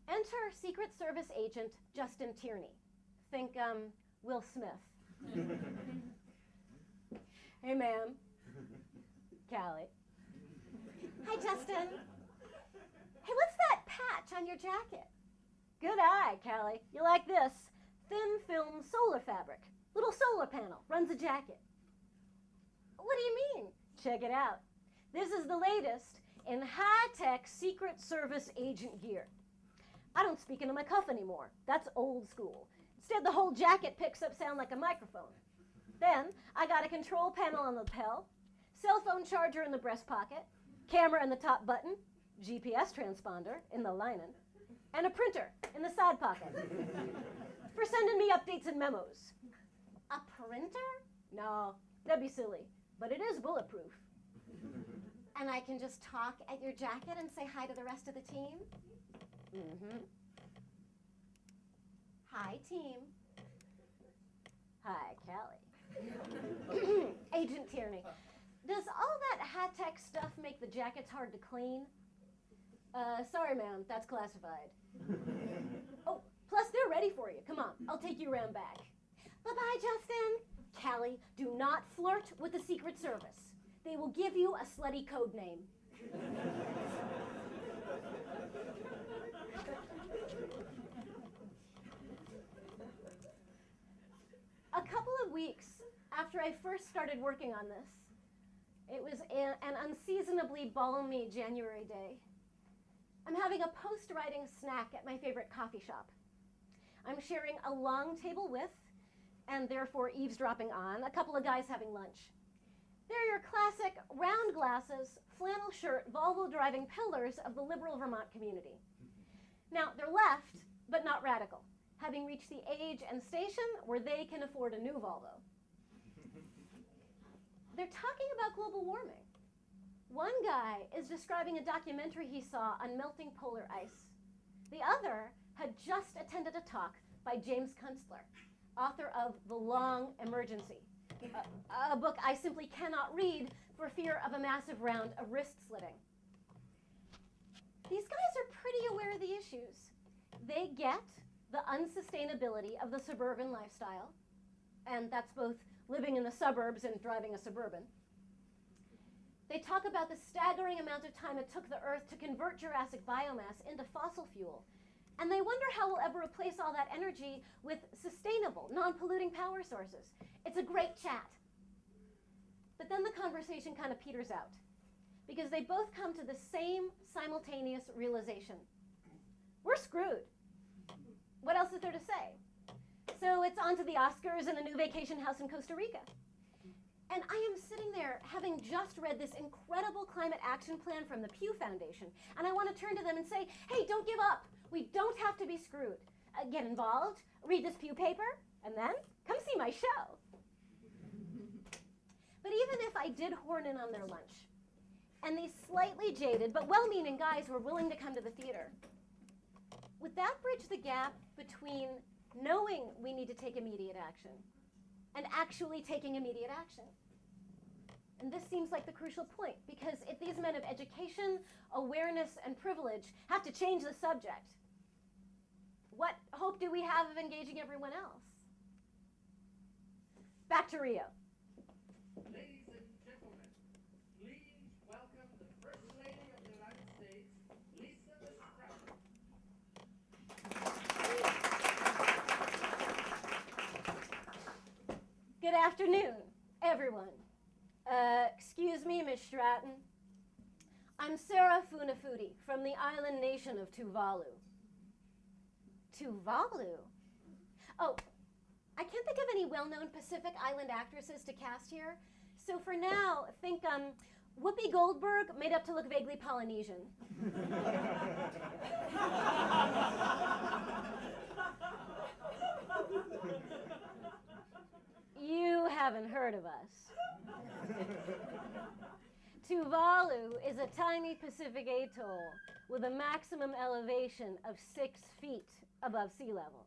Enter Secret Service agent Justin Tierney. Think Will Smith. Hey, ma'am. Callie. Hi, Justin. Hey, what's that patch on your jacket? Good eye, Callie. You like this? Thin film solar fabric. Little solar panel. Runs a jacket. What do you mean? Check it out. This is the latest in high-tech Secret Service agent gear. I don't speak into my cuff anymore. That's old school. Instead, the whole jacket picks up sound like a microphone. Then, I got a control panel on the lapel, cell phone charger in the breast pocket, camera in the top button, GPS transponder in the lining, and a printer in the side pocket for sending me updates and memos. A printer? No, that'd be silly, but it is bulletproof. And I can just talk at your jacket and say hi to the rest of the team? Mm-hmm. Hi, team. Hi, Callie. Agent Tierney, does all that high-tech stuff make the jackets hard to clean? Sorry, ma'am, that's classified. Oh, plus they're ready for you. Come on, I'll take you around back. Bye-bye, Justin. Callie, do not flirt with the Secret Service. They will give you a slutty code name. A couple of weeks after I first started working on this, it was an unseasonably balmy January day. I'm having a post-writing snack at my favorite coffee shop. I'm sharing a long table with, and therefore eavesdropping on, a couple of guys having lunch. They're your classic round glasses, flannel shirt, Volvo-driving pillars of the liberal Vermont community. Now, they're left, but not radical, having reached the age and station where they can afford a new Volvo. They're talking about global warming. One guy is describing a documentary he saw on melting polar ice. The other had just attended a talk by James Kunstler, author of The Long Emergency, a book I simply cannot read for fear of a massive round of wrist slitting. These guys are pretty aware of the issues. They get the unsustainability of the suburban lifestyle, and that's both living in the suburbs and driving a Suburban. They talk about the staggering amount of time it took the Earth to convert Jurassic biomass into fossil fuel, and they wonder how we'll ever replace all that energy with sustainable, non-polluting power sources. It's a great chat. But then the conversation kind of peters out, because they both come to the same simultaneous realization. We're screwed. What else is there to say? So it's on to the Oscars and a new vacation house in Costa Rica. And I am sitting there having just read this incredible climate action plan from the Pew Foundation, and I want to turn to them and say, hey, don't give up. We don't have to be screwed. Get involved, read this Pew paper, and then come see my show. But even if I did horn in on their lunch, and these slightly jaded but well-meaning guys were willing to come to the theater, would that bridge the gap between knowing we need to take immediate action and actually taking immediate action? And this seems like the crucial point, because if these men of education, awareness, and privilege have to change the subject, what hope do we have of engaging everyone else? Back to Rio. Ladies and gentlemen, please welcome the First Lady of the United States, Lisa Stratton. Good afternoon, everyone. Excuse me, Miss Stratton. I'm Sarah Funafuti from the island nation of Tuvalu. Tuvalu? Oh, I can't think of any well-known Pacific Island actresses to cast here. So for now, think Whoopi Goldberg made up to look vaguely Polynesian. You haven't heard of us. Tuvalu is a tiny Pacific atoll with a maximum elevation of 6 feet above sea level.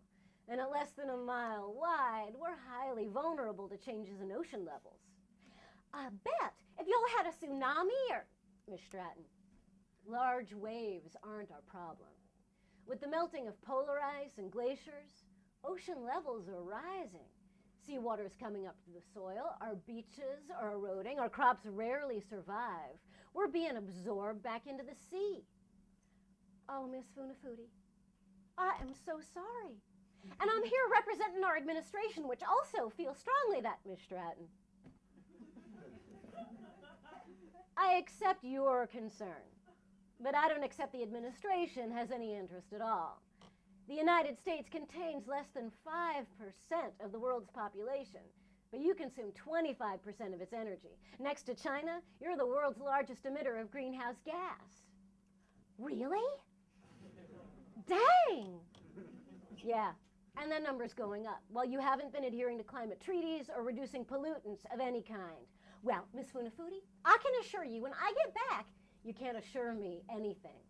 And at less than a mile wide, we're highly vulnerable to changes in ocean levels. I bet if y'all had a tsunami or, Miss Stratton, large waves aren't our problem. With the melting of polar ice and glaciers, ocean levels are rising. Seawater is coming up to the soil, our beaches are eroding, our crops rarely survive. We're being absorbed back into the sea. Oh, Miss Funafuti, I am so sorry. And I'm here representing our administration, which also feels strongly that, Miss Stratton. I accept your concern, but I don't accept the administration has any interest at all. The United States contains less than 5% of the world's population, but you consume 25% of its energy. Next to China, you're the world's largest emitter of greenhouse gas. Really? Dang! Yeah, and that number's going up. Well, you haven't been adhering to climate treaties or reducing pollutants of any kind. Well, Miss Funafuti, I can assure you, when I get back, you can't assure me anything.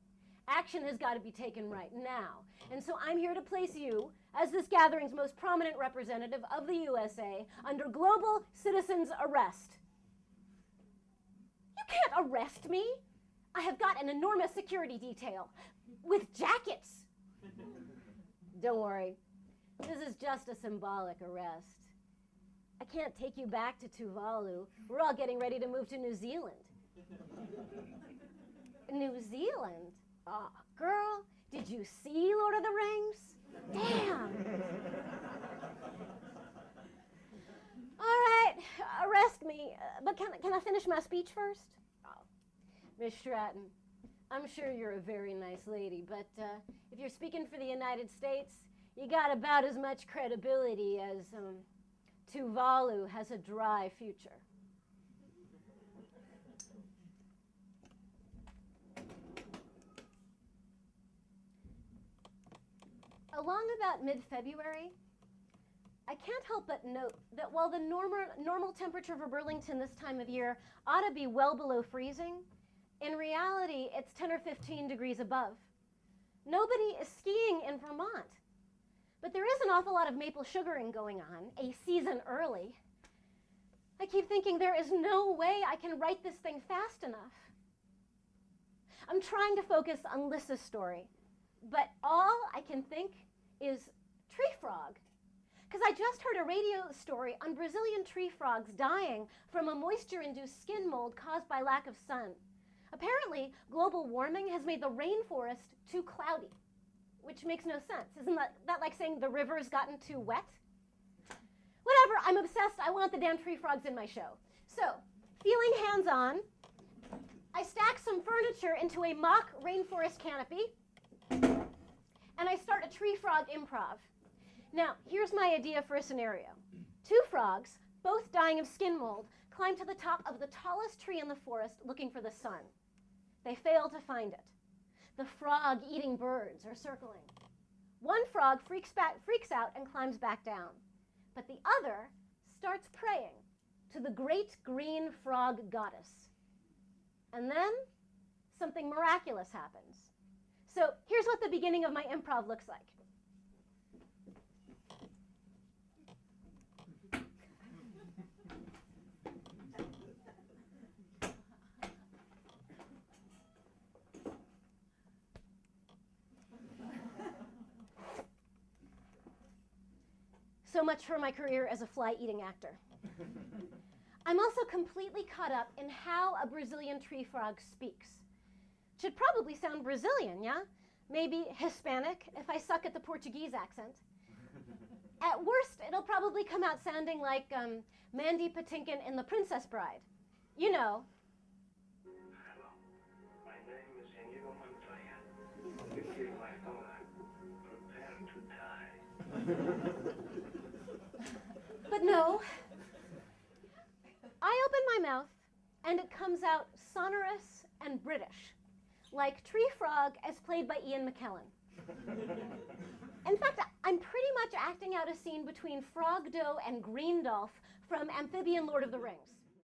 Action has got to be taken right now. And so I'm here to place you, as this gathering's most prominent representative of the USA, under global citizens arrest. You can't arrest me. I have got an enormous security detail with jackets. Don't worry. This is just a symbolic arrest. I can't take you back to Tuvalu. We're all getting ready to move to New Zealand. New Zealand? Oh, girl, did you see Lord of the Rings? Damn. All right, arrest me. But can I finish my speech first? Oh, Miss Stratton, I'm sure you're a very nice lady, but if you're speaking for the United States, you got about as much credibility as Tuvalu has a dry future. Along about mid-February, I can't help but note that while the normal temperature for Burlington this time of year ought to be well below freezing, in reality, it's 10 or 15 degrees above. Nobody is skiing in Vermont, but there is an awful lot of maple sugaring going on, a season early. I keep thinking there is no way I can write this thing fast enough. I'm trying to focus on Lissa's story, but all I can think is tree frog. Because I just heard a radio story on Brazilian tree frogs dying from a moisture-induced skin mold caused by lack of sun. Apparently, global warming has made the rainforest too cloudy, which makes no sense. Isn't that like saying the river's gotten too wet? Whatever, I'm obsessed. I want the damn tree frogs in my show. So, feeling hands-on, I stack some furniture into a mock rainforest canopy, and I start a tree frog improv. Now, here's my idea for a scenario. Two frogs, both dying of skin mold, climb to the top of the tallest tree in the forest looking for the sun. They fail to find it. The frog-eating birds are circling. One frog freaks out and climbs back down, but the other starts praying to the great green frog goddess. And then something miraculous happens. So here's what the beginning of my improv looks like. So much for my career as a fly-eating actor. I'm also completely caught up in how a Brazilian tree frog speaks. Should probably sound Brazilian, yeah? Maybe Hispanic if I suck at the Portuguese accent. At worst, it'll probably come out sounding like Mandy Patinkin in The Princess Bride. You know. Hello, my name is Inigo Montoya. You killed my father. Prepare to die. But no. I open my mouth, and it comes out sonorous and British, like Tree Frog as played by Ian McKellen. In fact, I'm pretty much acting out a scene between Frogdo and Greendolf from Amphibian Lord of the Rings.